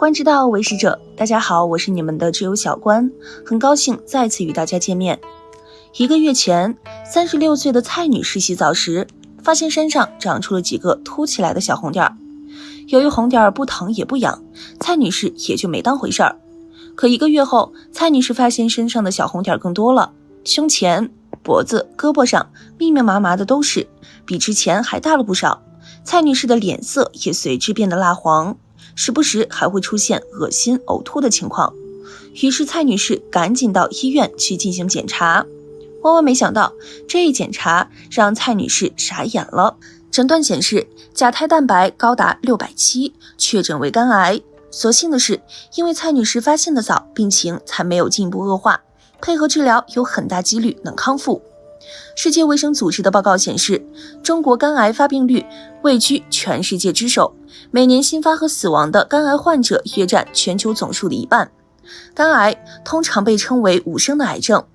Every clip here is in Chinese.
观之道为师者，大家好，我是你们的挚友小关，很高兴再次与大家见面。1个月前，36岁的蔡女士洗澡时，发现身上长出了几个凸起来的小红点。由于红点不疼也不痒，蔡女士也就没当回事儿。可1个月后，蔡女士发现身上的小红点更多了，胸前、脖子、胳膊上密密麻麻的都是，比之前还大了不少。蔡女士的脸色也随之变得蜡黄，时不时还会出现恶心、呕吐的情况。于是蔡女士赶紧到医院去进行检查。万万没想到，这一检查让蔡女士傻眼了。诊断显示甲胎蛋白高达670，确诊为肝癌。所幸的是，因为蔡女士发现的早，病情才没有进一步恶化，配合治疗有很大几率能康复。世界卫生组织的报告显示，中国肝癌发病率位居全世界之首，每年新发和死亡的肝癌患者约占全球总数的1半。肝癌通常被称为无声的癌症，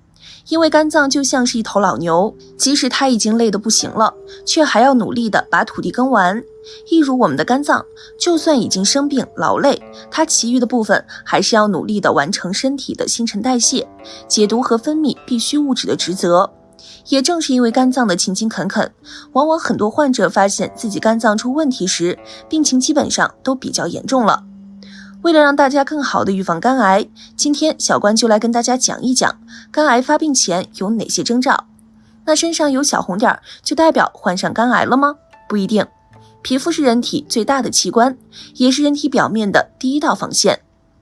因为肝脏就像是一头老牛，即使它已经累得不行了，却还要努力地把土地耕完。一如我们的肝脏，就算已经生病劳累，它其余的部分还是要努力地完成身体的新陈代谢、解毒和分泌必需物质的职责。也正是因为肝脏的勤勤恳恳，往往很多患者发现自己肝脏出问题时，病情基本上都比较严重了。为了让大家更好地预防肝癌，今天小关就来跟大家讲一讲肝癌发病前有哪些征兆。那身上有小红点就代表患上肝癌了吗？不一定。皮肤是人体最大的器官，也是人体表面的第一道防线。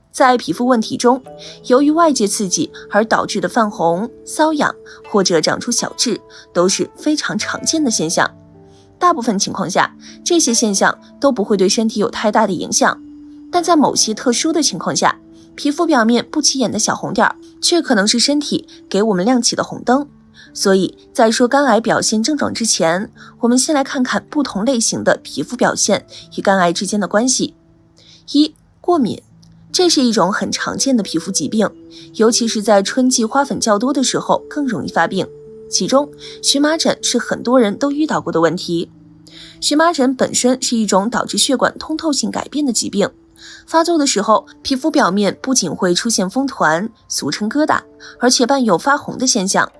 在皮肤问题中，由于外界刺激而导致的泛红、瘙痒或者长出小痣都是非常常见的现象。大部分情况下，这些现象都不会对身体有太大的影响，但在某些特殊的情况下，皮肤表面不起眼的小红点却可能是身体给我们亮起的红灯。所以在说肝癌表现症状之前，我们先来看看不同类型的皮肤表现与肝癌之间的关系。1、过敏。这是一种很常见的皮肤疾病，尤其是在春季花粉较多的时候更容易发病。其中，荨麻疹是很多人都遇到过的问题。荨麻疹本身是一种导致血管通透性改变的疾病，发作的时候，皮肤表面不仅会出现风团，俗称疙瘩，而且伴有发红的现象。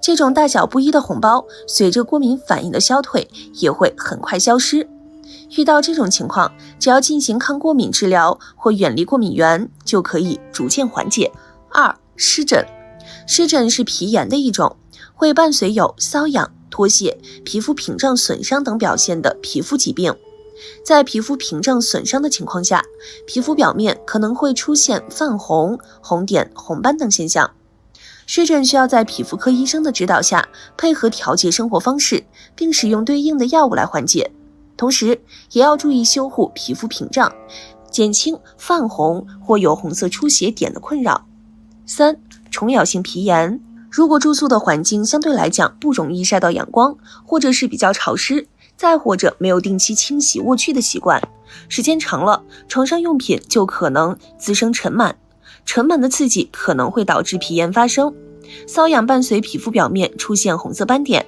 这种大小不一的红包，随着过敏反应的消退，也会很快消失。遇到这种情况，只要进行抗过敏治疗或远离过敏源，就可以逐渐缓解。2、湿疹。湿疹是皮炎的一种，会伴随有瘙痒、脱屑、皮肤屏障损伤等表现的皮肤疾病。在皮肤屏障损伤的情况下，皮肤表面可能会出现泛红、红点、红斑等现象。湿疹需要在皮肤科医生的指导下，配合调节生活方式，并使用对应的药物来缓解。同时也要注意修护皮肤屏障，减轻泛红或有红色出血点的困扰。3、虫咬性皮炎。如果住宿的环境相对来讲不容易晒到阳光，或者是比较潮湿，再或者没有定期清洗卧具的习惯，时间长了，床上用品就可能滋生尘螨。尘螨的刺激可能会导致皮炎发生，瘙痒伴随皮肤表面出现红色斑点。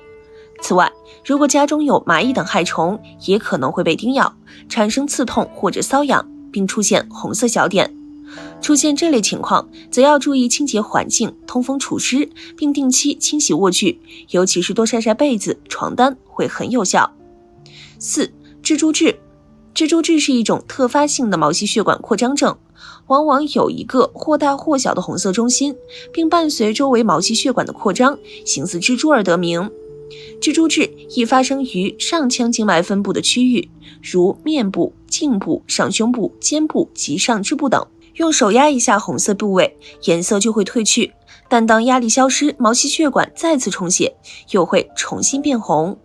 此外，如果家中有蚂蚁等害虫，也可能会被叮咬，产生刺痛或者瘙痒，并出现红色小点。出现这类情况，则要注意清洁环境，通风除湿，并定期清洗卧具，尤其是多晒晒被子、床单会很有效。4、蜘蛛痣。蜘蛛痣是一种特发性的毛细血管扩张症，往往有一个或大或小的红色中心，并伴随周围毛细血管的扩张，形似蜘蛛而得名。蜘蛛痣易发生于上腔静脉分布的区域，如面部、颈部、上胸部、肩部及上肢部等。用手压一下红色部位，颜色就会褪去，但当压力消失，毛细血管再次充血，又会重新变红。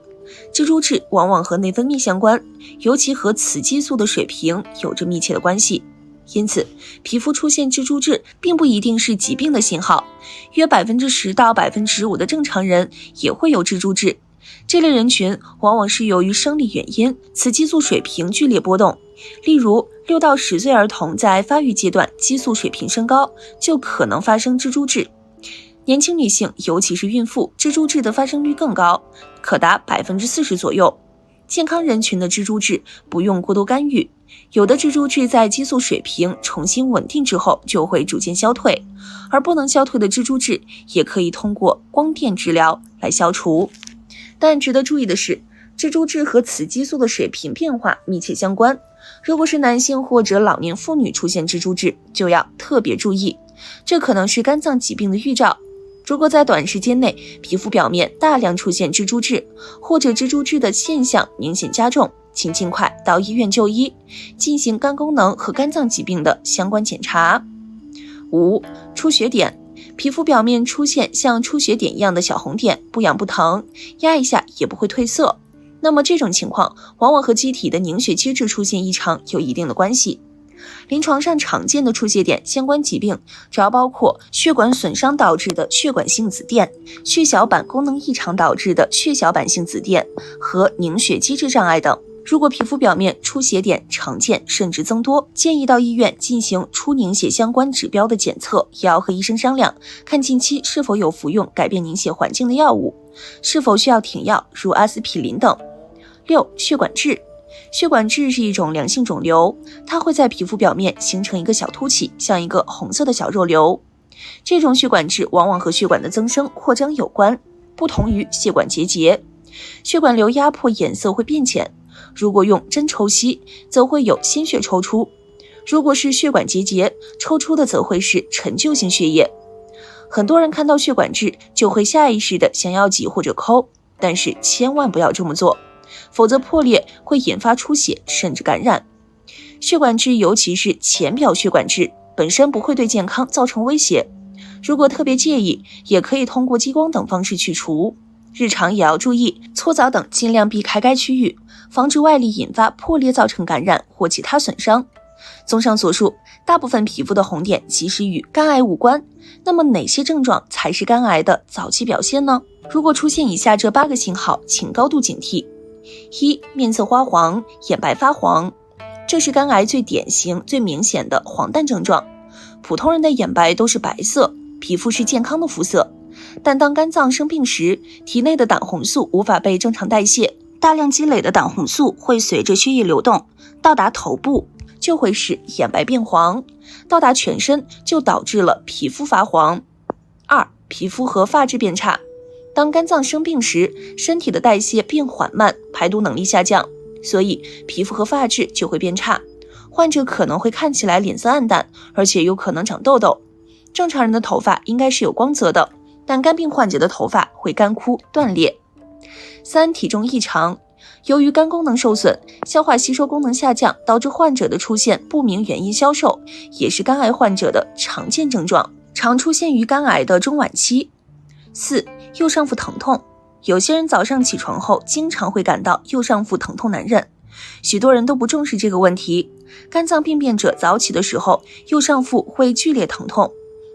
蜘蛛痣往往和内分泌相关，尤其和雌激素的水平有着密切的关系。因此，皮肤出现蜘蛛痣并不一定是疾病的信号，约10%到15%的正常人也会有蜘蛛痣。这类人群往往是由于生理原因，雌激素水平剧烈波动，例如6到10岁儿童在发育阶段激素水平升高，就可能发生蜘蛛痣。年轻女性，尤其是孕妇，蜘蛛痣的发生率更高，可达40%左右。健康人群的蜘蛛痣不用过多干预，有的蜘蛛痣在激素水平重新稳定之后就会逐渐消退，而不能消退的蜘蛛痣也可以通过光电治疗来消除。但值得注意的是，蜘蛛痣和雌激素的水平变化密切相关，如果是男性或者老年妇女出现蜘蛛痣，就要特别注意，这可能是肝脏疾病的预兆。如果在短时间内皮肤表面大量出现蜘蛛痣，或者蜘蛛痣的现象明显加重，请尽快到医院就医，进行肝功能和肝脏疾病的相关检查。5. 出血点，皮肤表面出现像出血点一样的小红点，不痒不疼，压一下也不会褪色，那么这种情况往往和机体的凝血机制出现异常有一定的关系。临床上常见的出血点相关疾病主要包括血管损伤导致的血管性紫癜、血小板功能异常导致的血小板性紫癜和凝血机制障碍等。如果皮肤表面出血点常见甚至增多，建议到医院进行出凝血相关指标的检测，也要和医生商量，看近期是否有服用改变凝血环境的药物，是否需要停药如阿司匹林等。6. 血管痣，血管痣是一种良性肿瘤，它会在皮肤表面形成一个小凸起，像一个红色的小肉瘤。这种血管痣往往和血管的增生扩张有关，不同于血管结节。血管瘤压迫颜色会变浅，如果用针抽吸，则会有鲜血抽出；如果是血管结节，抽出的则会是陈旧性血液。很多人看到血管痣就会下意识的想要挤或者抠，但是千万不要这么做，否则破裂会引发出血甚至感染。血管痣尤其是浅表血管痣本身不会对健康造成威胁，如果特别介意，也可以通过激光等方式去除。日常也要注意搓澡等，尽量避开该区域，防止外力引发破裂造成感染或其他损伤。综上所述，大部分皮肤的红点其实与肝癌无关，那么哪些症状才是肝癌的早期表现呢？如果出现以下这8个信号，请高度警惕。1. 面色花黄，眼白发黄，这是肝癌最典型最明显的黄疸症状。普通人的眼白都是白色，皮肤是健康的肤色，但当肝脏生病时，体内的胆红素无法被正常代谢，大量积累的胆红素会随着血液流动到达头部，就会使眼白变黄，到达全身就导致了皮肤发黄。2. 皮肤和发质变差，当肝脏生病时，身体的代谢变缓慢，排毒能力下降，所以皮肤和发质就会变差，患者可能会看起来脸色暗淡，而且有可能长痘痘。正常人的头发应该是有光泽的，但肝病患者的头发会干枯断裂。3. 体重异常，由于肝功能受损，消化吸收功能下降，导致患者的出现不明原因消瘦，也是肝癌患者的常见症状，常出现于肝癌的中晚期。4. 右上腹疼痛，有些人早上起床后经常会感到右上腹疼痛难忍，许多人都不重视这个问题。肝脏病变者早起的时候，右上腹会剧烈疼痛，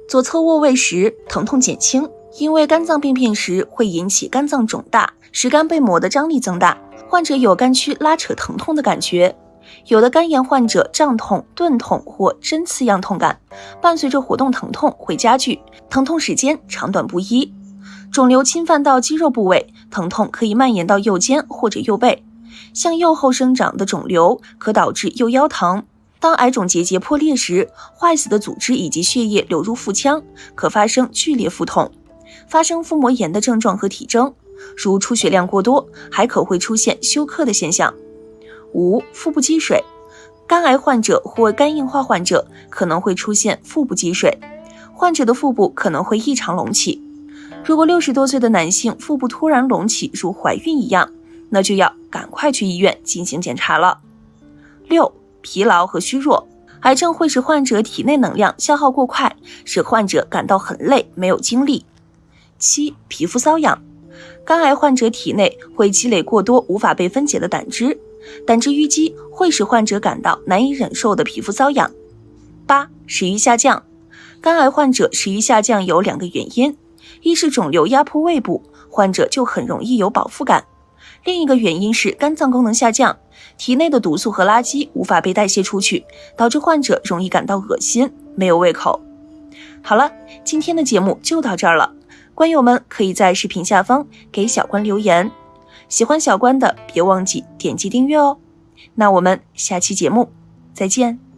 左侧卧位时疼痛减轻，因为肝脏病变时会引起肝脏肿大，使肝被膜的张力增大，患者有肝区拉扯疼痛的感觉。有的肝炎患者胀痛、钝痛或针刺样痛感，伴随着活动疼痛会加剧，疼痛时间长短不一。肿瘤侵犯到肌肉部位，疼痛可以蔓延到右肩或者右背。向右后生长的肿瘤可导致右腰疼。当癌肿结节破裂时，坏死的组织以及血液流入腹腔，可发生剧烈腹痛，发生腹膜炎的症状和体征，如出血量过多，还可会出现休克的现象。5. 腹部积水，肝癌患者或肝硬化患者可能会出现腹部积水，患者的腹部可能会异常隆起。如果60多岁的男性腹部突然隆起如怀孕一样，那就要赶快去医院进行检查了。6. 疲劳和虚弱，癌症会使患者体内能量消耗过快，使患者感到很累，没有精力。7. 皮肤瘙痒，肝癌患者体内会积累过多无法被分解的胆汁，胆汁淤积会使患者感到难以忍受的皮肤瘙痒。8. 食欲下降，肝癌患者食欲下降有2个原因，一是肿瘤压迫胃部，患者就很容易有饱腹感，另一个原因是肝脏功能下降，体内的毒素和垃圾无法被代谢出去，导致患者容易感到恶心，没有胃口。好了，今天的节目就到这儿了，观友们可以在视频下方给小关留言。喜欢小关的别忘记点击订阅哦。那我们下期节目再见。